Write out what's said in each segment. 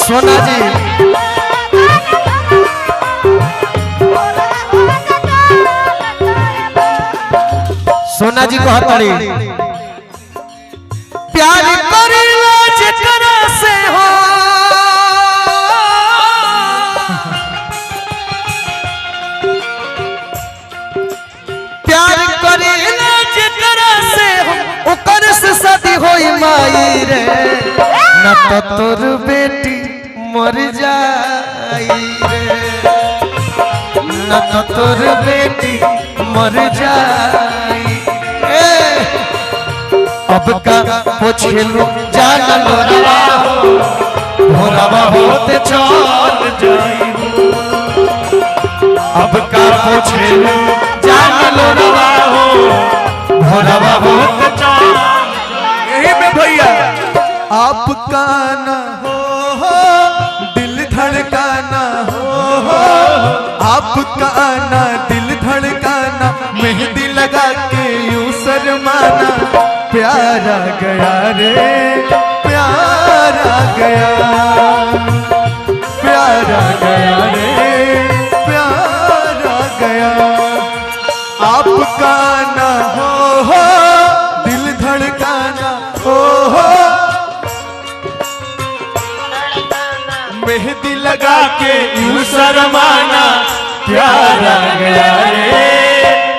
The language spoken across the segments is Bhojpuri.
सोना जी सोना जी को हतड़ी प्यार करेला जेकरा से हो प्यार करेला जेकरा से हो ओकर से शादी होई माई रे न तो तोर बेटी मर जाई रे न तो तोर बेटी मर जाई अब का पोछलू जान लोरवा हो भोरवा होते चल जाई अब का पोछलू जान लोरवा हो भोरवा होते चल यही में भैया आपका ना हो दिल धड़काना हो आपका ना दिल धड़काना मेहंदी लगा के यूं शर्माना प्यारा गया रे प्यारा गया प्यारा गया रे प्यारा गया आपका ना हो दिल धड़काना हो मेहंदी लगा के यूं शर्माना प्यारा गया रे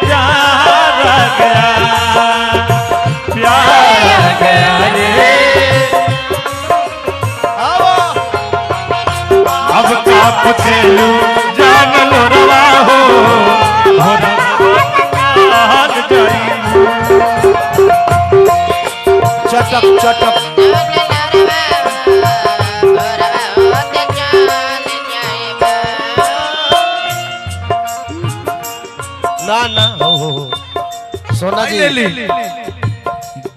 प्यारा गया प्यारा गया रे अब का पूछलू जान लो रवा हो चटक चटक ना ना हो सोना जी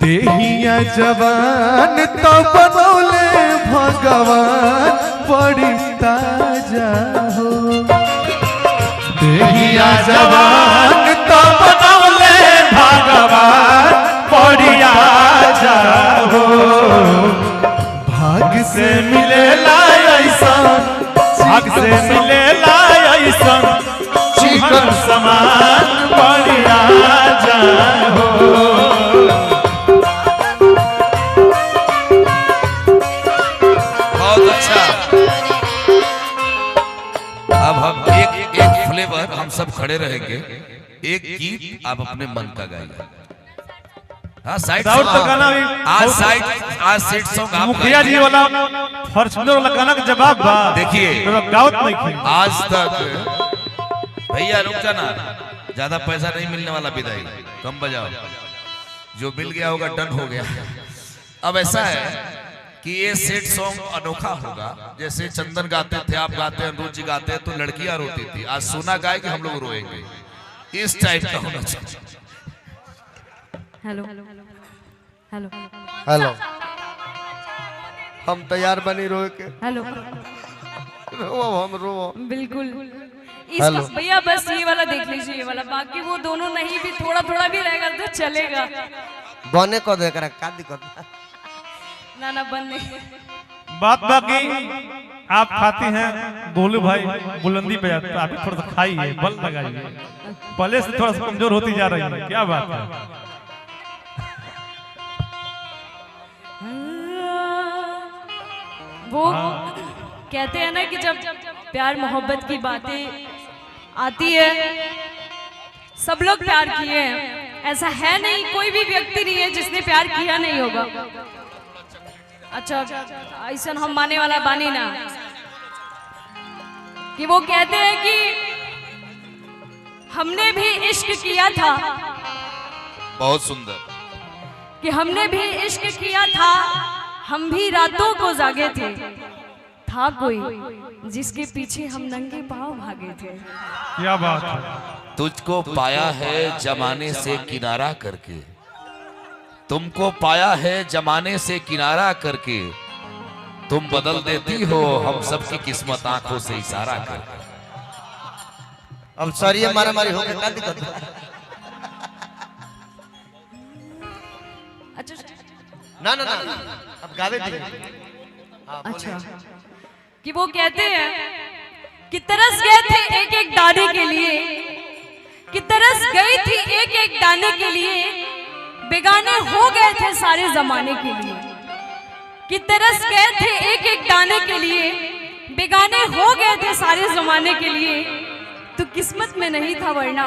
देहिया जवान तो बनौले भगवान बड़ी ताजा हो देहिया जवान तो बनौले भगवान बड़ी ताजा हो भाग से मिले ऐसा भाग से मिले ऐसा चिकन समान बड़ी ताजा हो फ्लेवर हम सब खड़े रहेंगे एक गीत आप अपने मन का गाइए हाँ साइड गाना भी आज सेट सॉन्ग आप मुखिया जी वाला फॉर्च्यूनर वाला गाना का जवाब बा देखिए गावत नहीं आज तक भैया रुक जाना ज्यादा पैसा नहीं मिलने वाला विदाई कम बजाओ जो मिल गया होगा डन हो गया अब ऐसा है कि ये सेट सॉन्ग अनोखा होगा जैसे चंदन गाते थे आप गाते हैं अनुज जी गाते हैं तो लड़कियां रोती थी आज सोना गाए कि हम लोग रोएंगे इस टाइप का होना चाहिए हेलो हेलो हेलो हम तैयार बनी रोए के हेलो रो हम रो बिल्कुल इसका भैया बस ये वाला देख लीजिए ये वाला बाकी वो दोनों नहीं भी थोड़ा थोड़ा भी रहेगा तो चलेगा बने को दे कर का दिक्कत ना ना बन नहीं बात बाकी आप खाती हैं गोलू भाई बुलंदी पे जाते आप थोड़ा सा खाइए बल लगाइए पहले से थोड़ा सा कमजोर होती जा रही है क्या बात है वो कहते हैं ना कि जब प्यार मोहब्बत की बातें आती है सब लोग प्यार किए हैं ऐसा है नहीं कोई भी व्यक्ति नहीं है जिसने प्यार किया नहीं होगा अच्छा ऐसा हम माने वाला बानी ना कि वो कहते हैं कि हमने भी इश्क किया था बहुत सुंदर कि हमने भी इश्क किया था हम भी रातों को जागे थे था कोई जिसके पीछे हम नंगे पांव भागे थे क्या बात है तुझको पाया है जमाने से किनारा करके तुमको पाया है जमाने से किनारा करके तुम बदल देती हो हम सबकी किस्मत आंखों से इशारा करके अब सर ये मारा मारी हो गया क्या दिक्कत अच्छा ना ना ना अब गावे दी अच्छा कि वो कहते हैं कि तरस गए थे एक एक दाने के लिए, कि तरस गई थी एक एक दाने के लिए, बेगाने हो गए थे सारे जमाने के लिए। कि तरस गए थे एक एक दाने के लिए, बेगाने हो गए थे सारे जमाने के लिए। तू किस्मत में नहीं था वरना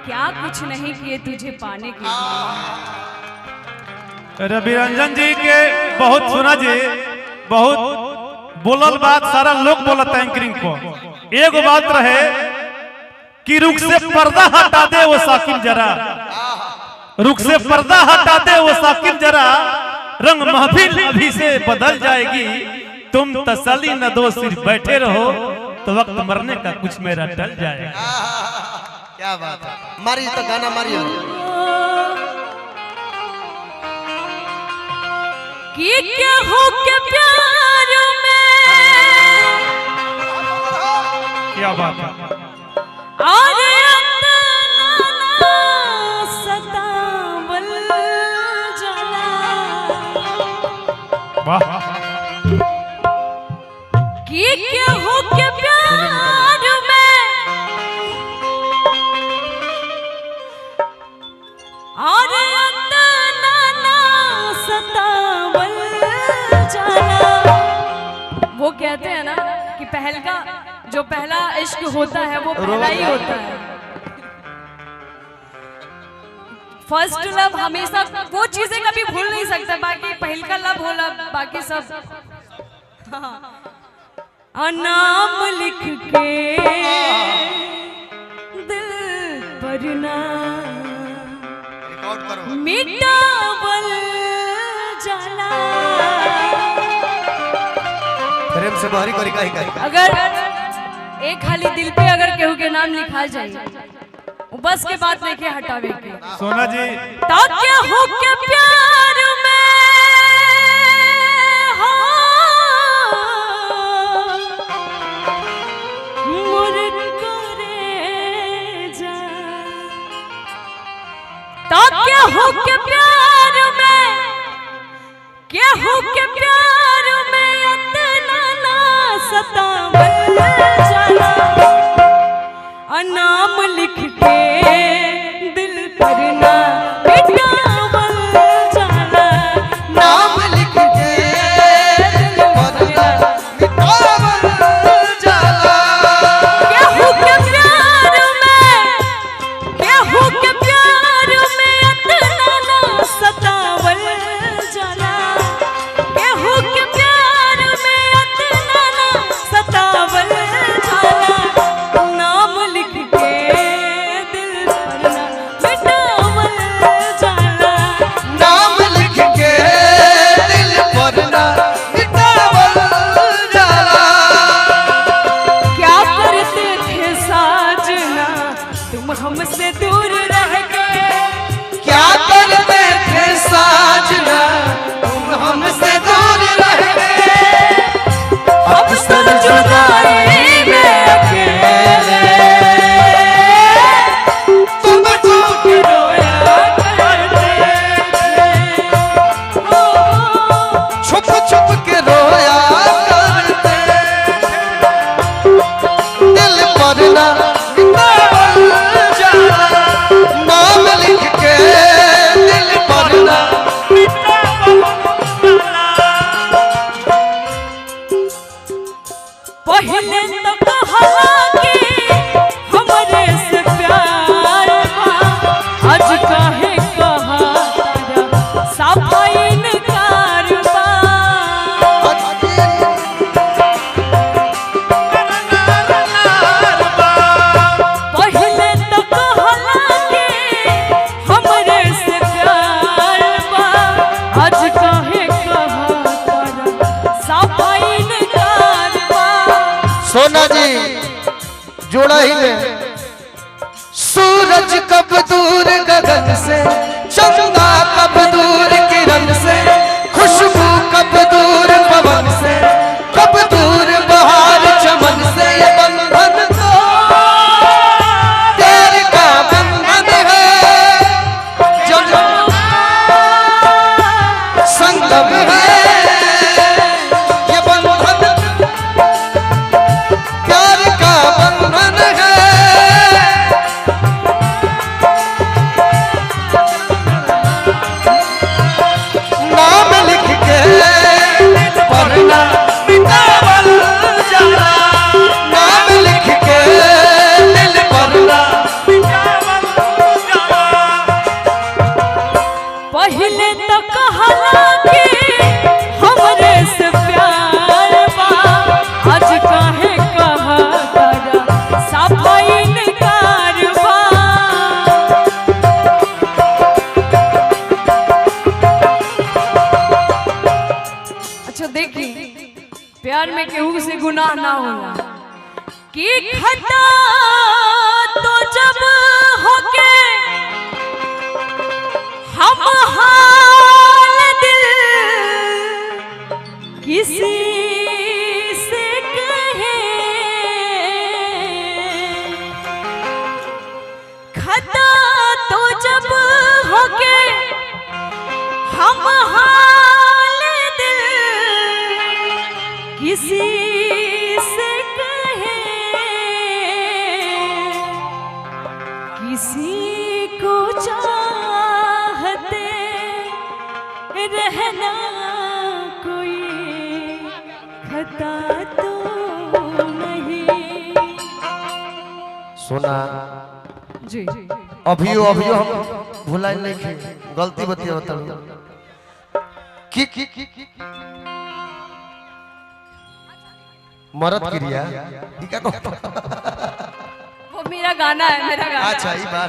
क्या कुछ नहीं किए तुझे पाने के लिए। रवि रंजन जी के बहुत सुना जी, बहुत बोलल बात सारा लोग बोलत है एंकरिंग को। एक बात रहे कि रुख से पर्दा हटा दे वो साकिब जरा, रुख से पर्दा हटा दे वो साकिब जरा, रंग महफिल अभी से बदल जाएगी। तुम तसल्ली न दो सिर्फ बैठे रहो, तो वक्त मरने का कुछ मेरा टल जाएगा। क्या बात है, मारी तो गाना मारियो। कि क्या हो के प्यार में, क्या बात है, और अपना सतावल जला। वाह, कि क्या हो के प्यार में, और अपना सतावल जला। वो कहते हैं ना कि जो पहला इश्क होता है वो पहला ही होता है। फर्स्ट लव हमेशा वो चीजें कभी भूल नहीं सकता, बाकी पहल का लव हो लव, बाकी सब। हाँ। नाम लिख के दिल पर ना मिटावल जला। प्रेम से बाहरी करी काहे काहे। अगर एक खाली दिल पे अगर केहू के नाम लिखा जाए, बस के बात लेके हटावे के। सोना जी ताकि हो के प्यार में ताकि हो के प्यार में, क्या हो के प्यार में इतना ना सतावल जला। नाम लिख के दिल पर ना मिटावल जला। नाम लिख के दिल पर ना मिटावल जला। क्या हो के प्यार में, क्या हो के प्यार में इतना ना सतावल जला। क्या हो के प्यार में इतना ना सतावल जला। नाम लिख के दिल पर ना मिटावल जला। नाम लिख के दिल पर ना मिटावल जला। क्या करते थे साजना तुम हमसे दूर रह के। क्या करते थे साजना तुम हमसे दूर रह गए। अब सब जुदाई में अकेले तुम झूठ रोया करते थे। ओ, छुप छुप के रोया करते। दिल पर ना मिटावल जला। नाम लिख के दिल पर ना पहले तो कहला कि हमरे से प्यार बा, आज काहे कहा तारा सफाई इनकार बा। पहले तो कहला कि हमरे से प्यार बा, आज काहे कहा तारा सफाई इनकार बा। सोना जी जोड़ा ही ले। सूरज कब दूर गगन से, चंदा कब दूर किरण से, खुशबू कब दूर पवन से, कब दूर बहार चमन से। ये बंधन तो तेरे का बंधन है, जन्म संगम है। ये बंधन प्यार में केहू से गुनाह ना होला कि खता तो जब होके हम हाल दिल किसी से कहे खता तो जब होके हम हाल दिल किसी से कहे किसी को चाहते रहना कोई खता तो नहीं। सुना जी अभियो हम भुलाई नहीं खे गलती बतिया बताओ की मरद क्रिया वो मेरा गाना है, मेरा गाना। अच्छा ये बात